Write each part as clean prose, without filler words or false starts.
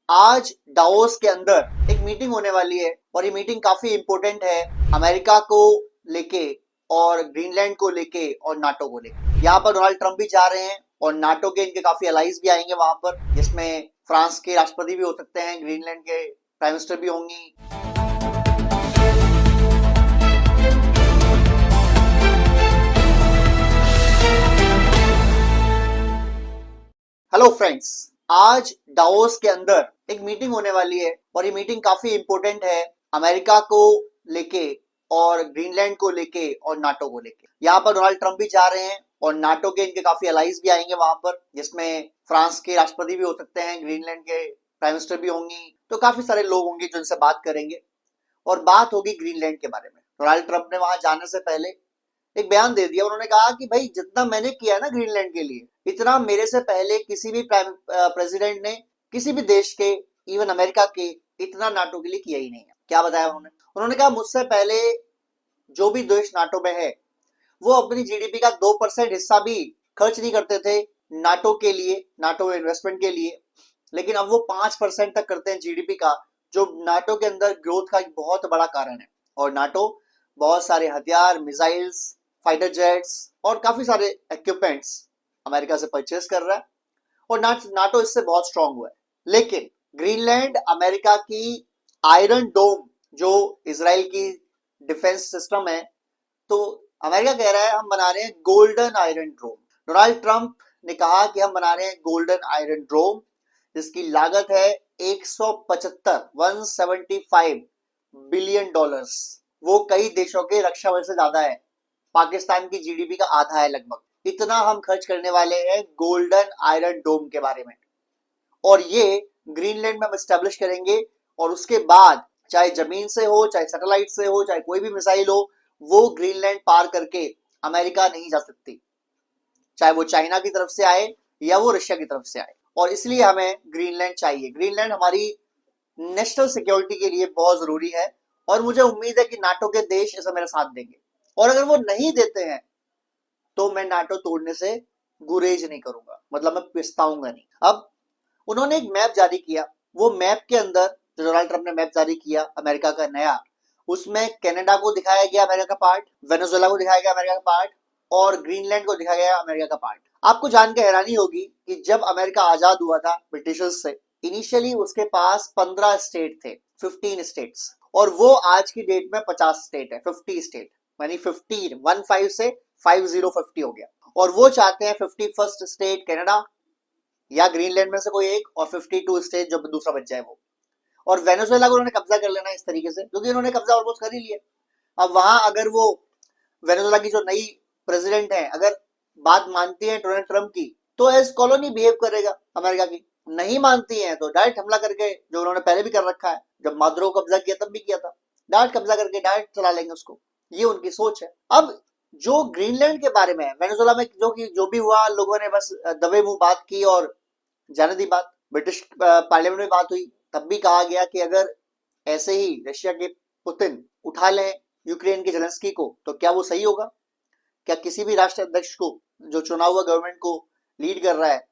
आज डावोस के अंदर एक मीटिंग होने वाली है और ये मीटिंग काफी इंपॉर्टेंट है अमेरिका को लेके और ग्रीनलैंड को लेके और नाटो को लेके। यहाँ पर डोनाल्ड ट्रंप भी जा रहे हैं और नाटो के इनके काफी अलाइज भी आएंगे वहां पर, जिसमें फ्रांस के राष्ट्रपति भी हो सकते हैं, ग्रीनलैंड के प्राइम मिनिस्टर भी होंगी। हेलो फ्रेंड्स, आज डावोस के अंदर एक मीटिंग होने वाली है और ये मीटिंग काफी इंपॉर्टेंट है अमेरिका को लेके और ग्रीनलैंड को लेके और नाटो को लेके। यहाँ पर डोनाल्ड ट्रंप भी जा रहे हैं और नाटो के इनके काफी अलाइज भी आएंगे वहां पर, जिसमें फ्रांस के राष्ट्रपति भी हो सकते हैं, ग्रीनलैंड के प्राइम मिनिस्टर भी होंगी। तो काफी सारे लोग होंगे जो इनसे बात करेंगे और बात होगी ग्रीनलैंड के बारे में। डोनाल्ड ट्रंप ने वहां जाने से पहले एक बयान दे दिया। उन्होंने कहा कि भाई जितना मैंने किया ना ग्रीनलैंड के लिए, इतना मेरे से पहले किसी भी प्रेसिडेंट ने किसी भी देश के, इवन अमेरिका के, इतना नाटो के लिए किया ही नहीं है। क्या बताया उन्होंने कहा मुझसे पहले जो भी देश नाटो में है वो अपनी जीडीपी का 2% हिस्सा भी खर्च नहीं करते थे नाटो के लिए, नाटो इन्वेस्टमेंट के लिए, लेकिन अब वो 5% तक करते हैं जीडीपी का, जो नाटो के अंदर ग्रोथ का एक बहुत बड़ा कारण है। और नाटो बहुत सारे हथियार, मिसाइल्स, फाइटर जेट्स और काफी सारे इक्विपमेंट्स अमेरिका से परचेस कर रहा है और नाटो इससे बहुत स्ट्रांग हुआ है। लेकिन ग्रीनलैंड अमेरिका की आयरन डोम, जो इजराइल की डिफेंस सिस्टम है, तो अमेरिका कह रहा है हम बना रहे हैं गोल्डन आयरन डोम। डोनाल्ड ट्रंप ने कहा कि हम बना रहे हैं गोल्डन आयरन डोम, जिसकी लागत है 175 बिलियन डॉलर्स। वो कई देशों के रक्षा बजट से ज्यादा है, पाकिस्तान की जीडीपी का आधा है लगभग। इतना हम खर्च करने वाले हैं गोल्डन आयरन डोम के बारे में, और ये ग्रीनलैंड में हम स्टैब्लिश करेंगे। और उसके बाद चाहे जमीन से हो, चाहे सैटेलाइट से हो, चाहे कोई भी मिसाइल हो, वो ग्रीनलैंड पार करके अमेरिका नहीं जा सकती, चाहे वो चाइना की तरफ से आए या वो रशिया की तरफ से आए। और इसलिए हमें ग्रीनलैंड चाहिए। ग्रीनलैंड हमारी नेशनल सिक्योरिटी के लिए बहुत जरूरी है और मुझे उम्मीद है कि नाटो के देश इसमें मेरा साथ देंगे। और अगर वो नहीं देते हैं तो मैं नाटो तोड़ने से गुरेज नहीं करूंगा, मतलब मैं पिछताऊंगा नहीं। अब उन्होंने एक मैप जारी किया। वो मैप के अंदर, जो डोनाल्ड ट्रंप ने मैप जारी किया अमेरिका का नया, उसमें कनाडा को दिखाया गया अमेरिका का पार्ट, वेनेजुएला को दिखाया गया अमेरिका का पार्ट, और ग्रीनलैंड को दिखाया गया अमेरिका का पार्ट। आपको जान के हैरानी होगी कि जब अमेरिका आजाद हुआ था ब्रिटिशर्स से, इनिशियली उसके पास 15 स्टेट थे, 15 स्टेट्स, और वो आज की डेट में 50 स्टेट है, 50 स्टेट, यानी 15 से 50 हो गया। और वो चाहते हैं 51st स्टेट कनाडा या ग्रीनलैंड में से कोई एक, और 52 स्टेट जो दूसरा बच जाए वो। और वेनेजुएला को उन्होंने कब्जा कर लेना इस तरीके से, क्योंकि उन्होंने कब्जा ऑलमोस्ट कर ही लिया। अब वहां अगर वो वेनेजुएला की जो नई प्रेसिडेंट है अगर बात मानती है डोनाल्ड ट्रंप की, तो एज कॉलोनी बिहेव करेगा अमेरिका की। नहीं मानती है तो डायरेक्ट हमला करके, जो उन्होंने पहले भी कर रखा है, जब माद्रो कब्जा किया तब भी किया था, डायरेक्ट कब्जा करके डायरेक्ट चला लेंगे उसको। ये उनकी सोच है। अब जो ग्रीनलैंड के बारे में, वेनेजुएला में जो भी हुआ, लोगों ने बस दबे मुंह बात की और जाने दी बात। ब्रिटिश पार्लियामेंट में बात हुई, तब भी कहा गया कि अगर ऐसे ही रशिया के पुतिन उठा लें यूक्रेन के जेलेंस्की को तो क्या वो सही होगा? क्या किसी भी राष्ट्र अध्यक्ष को, जो चुना हुआ गवर्नमेंट को लीड कर रहा है,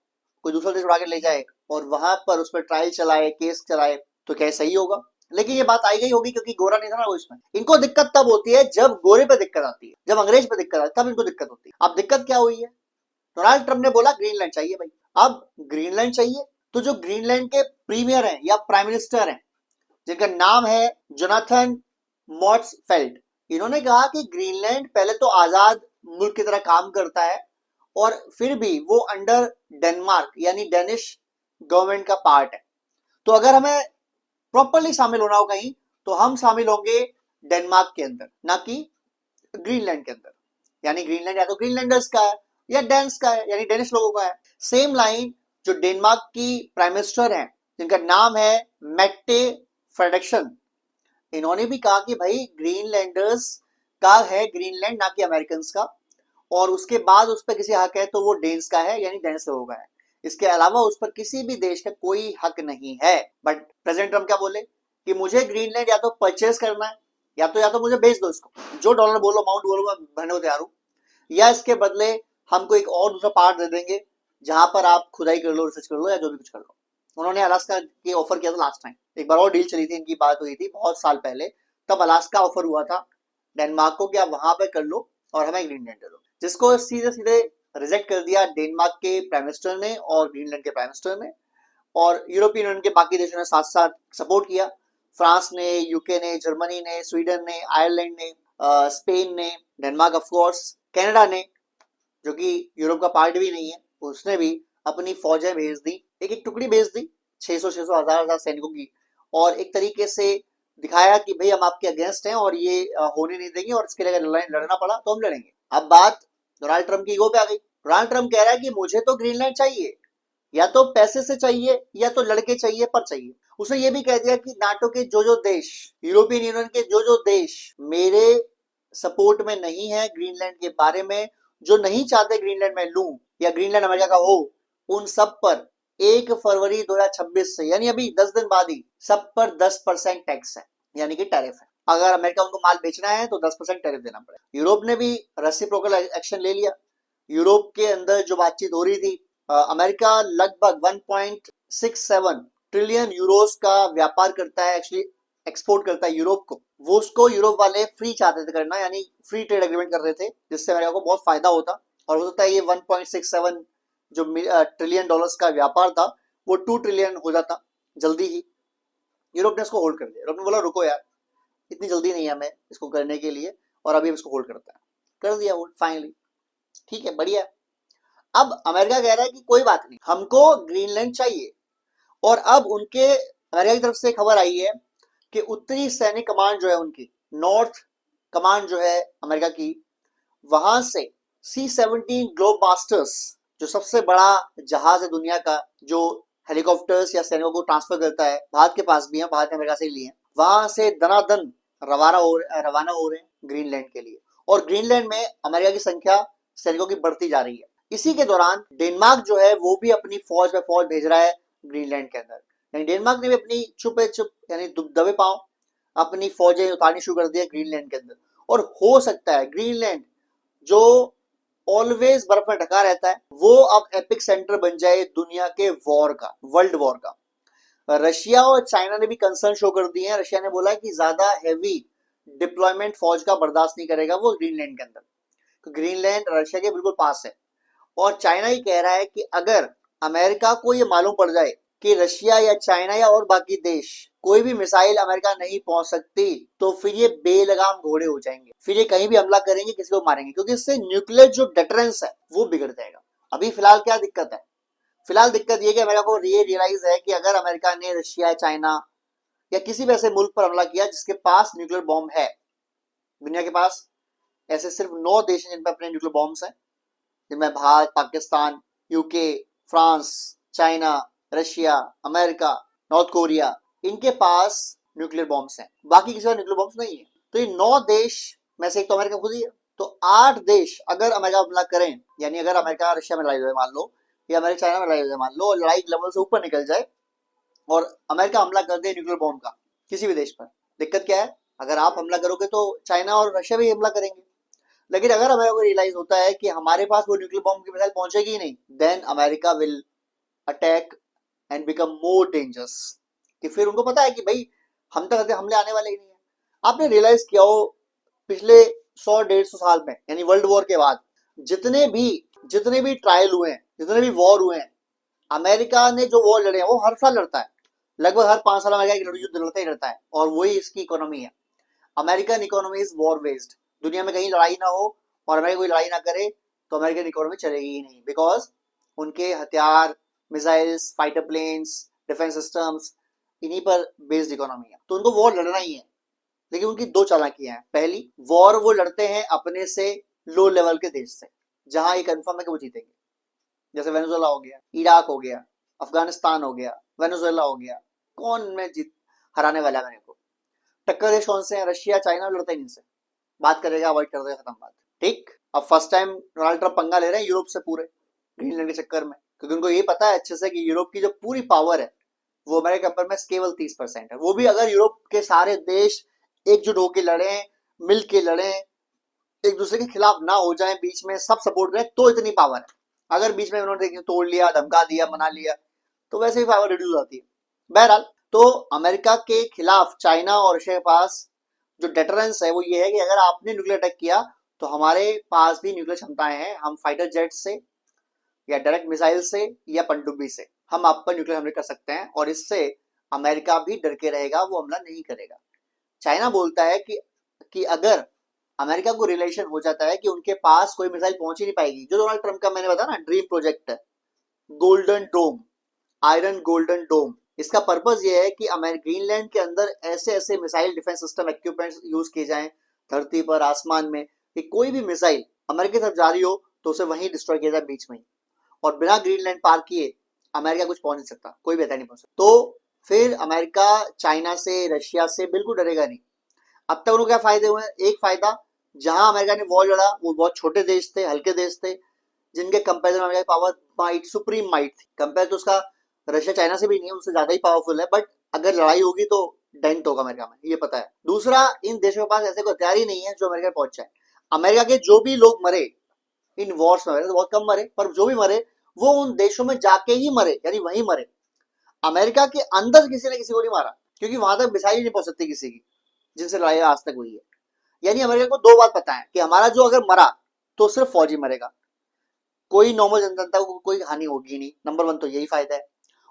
कोई दूसरा देश उठा के ले जाए और वहां पर उस पर ट्रायल चलाए, केस चलाए, तो क्या सही होगा? लेकिन ये बात आई गई होगी क्योंकि गोरा नहीं था ना वो इसमें। इनको दिक्कत तब होती है जब गोरे पे दिक्कत आती है, जब अंग्रेज पे दिक्कत आती है, तब इनको दिक्कत होती है। अब दिक्कत क्या हुई है? डोनाल्ड ट्रंप ने बोला ग्रीनलैंड चाहिए भाई। अब ग्रीनलैंड चाहिए तो जो ग्रीनलैंड के प्रीमियर हैं या प्राइम मिनिस्टर हैं, जिनका नाम है जोनाथन मोट्सफेल्ड, इन्होंने कहा कि ग्रीनलैंड पहले तो आजाद मुल्क की तरह काम करता है और फिर भी वो अंडर डेनमार्क यानी डेनिश गवर्नमेंट का पार्ट है। तो अगर हमें प्रॉपरली शामिल होना हो कहीं, तो हम शामिल होंगे डेनमार्क के अंदर, ना कि ग्रीनलैंड के अंदर। यानी ग्रीनलैंड या तो ग्रीनलैंडर्स का है या डेन्स का है, यानी डेनिश लोगों का है। सेम लाइन जो डेनमार्क की प्राइम मिनिस्टर हैं, जिनका नाम है मेट्टे फ्रेडरिक्सन, इन्होंने भी कहा कि भाई ग्रीनलैंडर्स का है ग्रीनलैंड, ना कि अमेरिकन का, और उसके बाद उस पर किसी हक है तो वो डेन्स का है, यानी डेनिश लोगों का है। इसके अलावा उस पर किसी भी देश का कोई हक नहीं है। बट प्रेसिडेंट ट्रंप क्या बोले कि मुझे ग्रीनलैंड या तो परचेस करना है या तो मुझे बेच दो इसको, जो डॉलर बोलो, अमाउंट बोलो, मैं भरने को तैयार हूं, या इसके बदले हमको एक और दूसरा पार्ट दे देंगे जहां पर आप खुदाई कर लो, रिसर्च कर लो, या जो भी कुछ कर लो। उन्होंने अलास्का की ऑफर किया था लास्ट टाइम, एक बार और डील चली थी, इनकी बात हुई थी बहुत साल पहले, तब अलास्का ऑफर हुआ था डेनमार्क को कि आप वहां पे कर लो और हमें ग्रीनलैंड दे दो, जिसको सीधे सीधे रिजेक्ट कर दिया डेनमार्क के प्राइम मिनिस्टर ने और ग्रीनलैंड के प्राइम मिनिस्टर ने, और यूरोपियन यूनियन के बाकी देशों ने साथ साथ सपोर्ट किया। फ्रांस ने, यूके ने, जर्मनी ने, स्वीडन ने, आयरलैंड ने, स्पेन ने, डेनमार्क ऑफ कोर्स, कनाडा ने, जो कि यूरोप का पार्ट भी नहीं है, उसने भी अपनी फौजें भेज दी, एक एक टुकड़ी भेज दी, 600 हजार सैनिकों की, और एक तरीके से दिखाया कि भाई हम आपके अगेंस्ट हैं और ये होने नहीं देंगे, और इसके लिए अगर लड़ना पड़ा तो हम लड़ेंगे। अब बात डोनाल्ड ट्रंप की ईगो पे आ गई। डोनाल्ड ट्रंप कह रहा है कि मुझे तो ग्रीनलैंड चाहिए, या तो पैसे से चाहिए या तो लड़के चाहिए, पर चाहिए। उसने ये भी कह दिया कि नाटो के जो देश, यूरोपियन यूनियन के जो देश मेरे सपोर्ट में नहीं है ग्रीनलैंड के बारे में, जो नहीं चाहते ग्रीनलैंड में लूं या ग्रीनलैंड अमेरिका का हो, उन सब पर 1 फरवरी 2026 से, यानी अभी 10 दिन बाद ही, सब पर 10% टैक्स है, यानी कि टैरिफ है। अगर अमेरिका उनको माल बेचना है तो 10% टैरिफ देना पड़ेगा। यूरोप ने भी रेसिप्रोकल एक्शन ले लिया। यूरोप के अंदर जो बातचीत हो रही थी, अमेरिका लगभग 1.67 ट्रिलियन यूरोस का व्यापार करता है, एक्चुअली एक्सपोर्ट करता है यूरोप को, वो उसको यूरोप वाले फ्री चाहते थे करना, यानी फ्री ट्रेड एग्रीमेंट कर रहे थे, जिससे अमेरिका को बहुत फायदा होता, और हो सकता है ये 1.67 जो ट्रिलियन डॉलर्स का व्यापार था वो 2 ट्रिलियन हो जाता जल्दी ही। यूरोप ने इसको होल्ड कर दिया। यूरोप ने बोला रुको यार, इतनी जल्दी नहीं है हमें इसको करने के लिए, और अभी इसको होल्ड करता है, कर दिया होल्ड फाइनली, ठीक है, बढ़िया। अब अमेरिका कह रहा है कि कोई बात नहीं, हमको ग्रीनलैंड चाहिए, और अब उनके अमेरिका की तरफ से खबर आई है कि उत्तरी सैनिक कमांड जो है उनकी, नॉर्थ कमांड जो है अमेरिका की, वहां से C-17 ग्लोब मास्टर्स, जो सबसे बड़ा जहाज है दुनिया का, जो हेलीकॉप्टर्स या सैनिकों को ट्रांसफर करता है, भारत के पास भी है, भारत ने अमेरिका से लिए हैं, वहां से दनादन रवाना हो रहे हैं ग्रीनलैंड के लिए, और ग्रीनलैंड में अमेरिका की संख्या सैनिकों की बढ़ती जा रही है। इसी के दौरान डेनमार्क जो है वो भी अपनी फौज पे फौज भेज रहा है ग्रीनलैंड के अंदर, यानी डेनमार्क ने भी अपनी छुपे छुप यानी दबे पांव अपनी फौजें उतारनी शुरू कर दी है ग्रीनलैंड के अंदर, और हो सकता है ग्रीनलैंड जो ऑलवेज बर्फ में ढका रहता है, वो अब एपिक सेंटर बन जाए दुनिया के वॉर का, वर्ल्ड वॉर का। रशिया और चाइना ने भी कंसर्न शो कर दिए हैं। रशिया ने बोला कि ज्यादा हैवी डिप्लॉयमेंट फौज का बर्दाश्त नहीं करेगा वो ग्रीनलैंड के अंदर, तो ग्रीनलैंड रशिया के बिल्कुल पास है। और चाइना ही कह रहा है कि अगर अमेरिका को ये मालूम पड़ जाए कि रशिया या चाइना या और बाकी देश कोई भी मिसाइल अमेरिका नहीं पहुंच सकती, तो फिर ये बेलगाम घोड़े हो जाएंगे, फिर ये कहीं भी हमला करेंगे, किसी को मारेंगे, क्योंकि इससे न्यूक्लियर जो डेटरेंस है वो बिगड़ जाएगा। अभी फिलहाल क्या दिक्कत है? फिलहाल दिक्कत ये कि अमेरिका को ये रियलाइज है कि अगर अमेरिका ने रशिया, चाइना या किसी भी ऐसे मुल्क पर हमला किया जिसके पास न्यूक्लियर बॉम्ब है, दुनिया के पास ऐसे सिर्फ 9 देश हैं जिन पर अपने न्यूक्लियर बॉम्ब्स हैं, जिनमें Bharat, Pakistan, UK, France, China, Russia, America, north Korea, इनके पास न्यूक्लियर बॉम्ब्स हैं, बाकी किसी का न्यूक्लियर बॉम्ब्स नहीं है। तो ये 9 देश में से एक तो अमेरिका खुद ही है, तो 8 देश अगर अमेरिका हमला करें, यानी अगर अमेरिका रशिया में लड़ाई हो जाए मान लो, या अमेरिका चाइना में लड़ाई हो जाए मान लो, और लड़ाई लेवल से ऊपर निकल जाए और अमेरिका हमला कर दे न्यूक्लियर बॉम्ब का किसी भी देश पर, दिक्कत क्या है? अगर आप हमला करोगे तो चाइना और रशिया भी हमला करेंगे, लेकिन अगर अमेरिका को रियलाइज होता है कि हमारे पास वो न्यूक्लियर बॉम्ब की मिसाइल पहुंचेगी ही नहीं, then America will attack and become more dangerous, कि फिर उनको पता है कि भाई हम तक हमले आने वाले ही नहीं है। आपने रियलाइज किया हो पिछले 100-150 साल में, यानी वर्ल्ड वॉर के बाद जितने भी ट्रायल हुए हैं, जितने भी वॉर हुए हैं, अमेरिका ने जो वॉर लड़े हैं वो हर साल लड़ता है, लगभग हर 5 साल अमेरिका की युद्ध लड़ता ही लड़ता है, और वही इसकी इकोनॉमी है। American economy is war based. दुनिया में कहीं लड़ाई ना हो और अमेरिका कोई लड़ाई ना करे तो अमेरिकन इकोनॉमी चलेगी ही नहीं, बिकॉज उनके हथियार, missiles, fighter planes, defence systems, इन्हीं पर बेस्ड इकोनॉमी है, तो उनको वॉर लड़ना ही है। लेकिन उनकी 2 चालाकियां हैं। पहली, वॉर वो लड़ते हैं अपने से लो लेवल के देश से, जहां ये कंफर्म है कि वो जीतेंगे, जैसे वेनेजुएला हो गया, इराक हो गया, अफगानिस्तान हो गया, वेनेजुएला हो गया, कौन में जीत हराने वाला है मेरे को? टक्कर देश कौन से हैं? रशिया, चाइना, लड़ते हैं इनसे, बात करेगा, अवॉइड कर देगा, खत्म बात, ठीक। अब फर्स्ट टाइम डोनाल्ड ट्रंप पंगा ले रहे हैं यूरोप से पूरे ग्रीनलैंड के चक्कर में, क्योंकि उनको ये पता है अच्छे से कि यूरोप की जो पूरी पावर है वो अमेरिका कंपेयर में केवल 30% है। वो भी अगर यूरोप के सारे देश एकजुट होकर लड़े, मिल के लड़े, एक दूसरे के खिलाफ ना हो जाए, बीच में सब सपोर्ट करें, तो इतनी पावर है। अगर बीच में उन्होंने तोड़ लिया, धमका दिया, मना लिया, तो वैसे ही पावर रिड्यूस आती है। बहरहाल, तो अमेरिका के खिलाफ चाइना और रशिया के पास जो डेटरेंस है वो ये है कि अगर आपने न्यूक्लियर अटैक किया तो हमारे पास भी न्यूक्लियर क्षमताएं हैं, हम फाइटर जेट से या डायरेक्ट मिसाइल से या पनडुब्बी से हम आप पर न्यूक्लियर हमले कर सकते हैं, और इससे अमेरिका भी डर के रहेगा, वो हमला नहीं करेगा। चाइना बोलता है कि अगर अमेरिका को रिलेशन हो जाता है कि उनके पास कोई मिसाइल पहुंच ही नहीं पाएगी, जो डोनाल्ड ट्रंप का मैंने बताया ना ड्रीम प्रोजेक्ट है, गोल्डन डोम, आयरन गोल्डन डोम, इसका पर्पस ये है कि ग्रीनलैंड के अंदर ऐसे ऐसे missile defence system equipments use किए जाएं धरती पर, आसमान में, कि कोई भी मिसाइल अमेरिका की तरफ जा रही हो तो उसे वहीं डिस्ट्रॉय किया जाए बीच में ही, और बिना ग्रीनलैंड पार किए अमेरिका कुछ पहुंच नहीं सकता, कोई भी अटैक नहीं पहुंच सकता। तो फिर अमेरिका चाइना से, रशिया से बिल्कुल डरेगा नहीं। अब तक उनको क्या फायदे हुए? एक फायदा, जहां अमेरिका ने वॉर लड़ा वो बहुत छोटे देश थे, हल्के देश थे, जिनके कंपेरिजन में अमेरिका की पावर माइट, सुप्रीम माइट थी। कंपेयर तो उसका रशिया चाइना से भी नहीं है, उससे ज्यादा ही पावरफुल है, बट अगर लड़ाई होगी तो डेंट होगा अमेरिका में, ये पता है। दूसरा, इन देशों के पास ऐसे कोई हथियार ही नहीं है जो अमेरिका पहुंच जाए। अमेरिका के जो भी लोग मरे इन वॉर्स में, तो बहुत कम मरे, पर जो भी मरे वो उन देशों में जाके ही मरे, यानी वहीं मरे। अमेरिका के अंदर किसी ने किसी को नहीं मारा, क्योंकि वहां तक मिसाइल ही नहीं पहुंच सकती किसी की जिनसे लड़ाई आज तक हुई है। यानी अमेरिका को दो बात पता है कि हमारा जो अगर मरा तो सिर्फ फौजी मरेगा, कोई नॉर्मल जनता को कोई हानि होगी नहीं। नंबर वन तो यही फायदा है।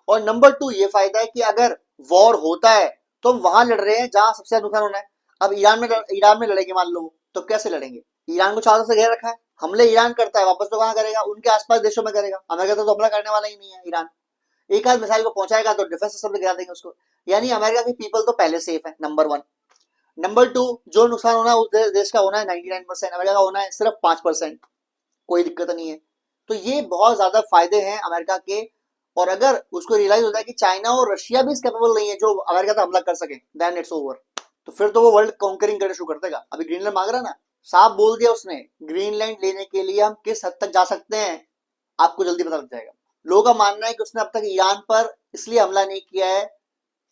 और नंबर टू ये फायदा है कि अगर वॉर होता है तो हम वहां लड़ रहे हैं जहां सबसे ज्यादा नुकसान होना है। अब ईरान में लड़ेंगे मान लो, तो कैसे लड़ेंगे? ईरान को चारों से घेर रखा है, हमले ईरान करता है, वापस तो कहां करेगा? उनके आसपास देशों में करेगा। अमेरिका तो हमला करने वाला ही नहीं है ईरान, एक आध मिसाइल को पहुंचाएगा तो डिफेंस सिस्टम से गिरा देंगे उसको। यानी अमेरिका की पीपल तो पहले सेफ है, नंबर वन। नंबर टू, जो नुकसान होना है उस देश का होना है 99%, अमेरिका का होना है सिर्फ 5%, कोई दिक्कत नहीं है। तो ये बहुत ज्यादा फायदे हैं अमेरिका के। और अगर उसको रियलाइज होता है कि चाइना और रशिया भी इस कैपेबल नहीं है जो अमेरिका पर हमला कर सके, देन इट्स ओवर। तो फिर तो वो वर्ल्ड कॉन्करिंग करना शुरू कर देगा। अभी ग्रीनलैंड मांग रहा है ना, साफ बोल दिया उसने, ग्रीनलैंड लेने के लिए हम किस हद तक जा सकते हैं आपको जल्दी पता लग जाएगा। लोगों का मानना है कि उसने अब तक ईरान पर इसलिए हमला नहीं किया है,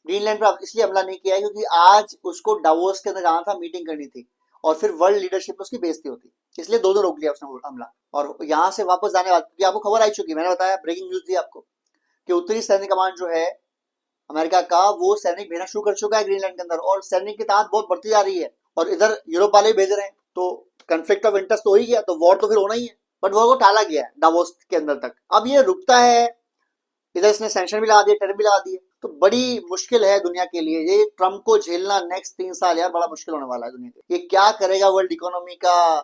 ग्रीनलैंड पर इसलिए हमला नहीं किया है क्योंकि आज उसको डावोस के अंदर जाना था, मीटिंग करनी थी, और फिर वर्ल्ड लीडरशिप में उसकी बेइज्जती होती, इसलिए दो रोक लिया उसने हमला। और यहाँ से वापस जाने वाले, क्योंकि आपको खबर आई चुकी, मैंने बताया, ब्रेकिंग न्यूज दी आपको, कि उत्तरी सैनिक कमांड जो है अमेरिका का, वो सैनिक भेजना शुरू कर चुका है ग्रीनलैंड के अंदर, और सैनिक की तादाद बहुत बढ़ती जा रही है, और इधर यूरोप वाले भेज रहे हैं। तो कंफ्लिक्ट ऑफ इंटरेस्ट तो हो ही गया, तो वॉर तो फिर होना ही है, बट वॉर को टाला गया है डावोस के अंदर तक। अब ये रुकता है, इधर इसने सैंक्शन भी लगा दिए, टेरिफ भी लगा दिए, तो बड़ी मुश्किल है दुनिया के लिए ये ट्रम्प को झेलना। नेक्स्ट 3 साल यार बड़ा मुश्किल होने वाला है दुनिया के। ये क्या करेगा वर्ल्ड इकोनॉमी का,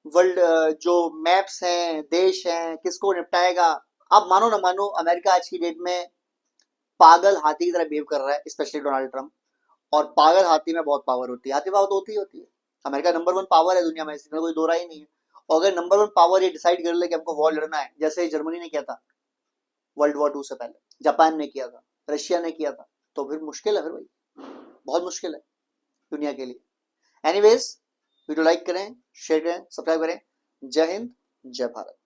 वर्ल्ड जो मैप्स हैं, देश हैं, किसको निपटाएगा? आप मानो ना मानो, अमेरिका आज की डेट में पागल हाथी की तरह बिहेव कर रहा है, स्पेशली डोनाल्ड ट्रम्प। और पागल हाथी में बहुत पावर होती है, हाथी पावर तो होती है। अमेरिका नंबर वन पावर है दुनिया में, इसमें कोई दो राय नहीं है। और अगर नंबर वन पावर ये डिसाइड कर ले कि हमको वॉर लड़ना है, जैसे जर्मनी ने किया था वर्ल्ड वॉर 2 से पहले, जापान ने किया था, रशिया ने किया था, तो फिर मुश्किल है, फिर भाई बहुत मुश्किल है दुनिया के लिए। एनीवेज, वीडियो लाइक करें, शेयर करें, सब्सक्राइब करें। जय हिंद, जय भारत।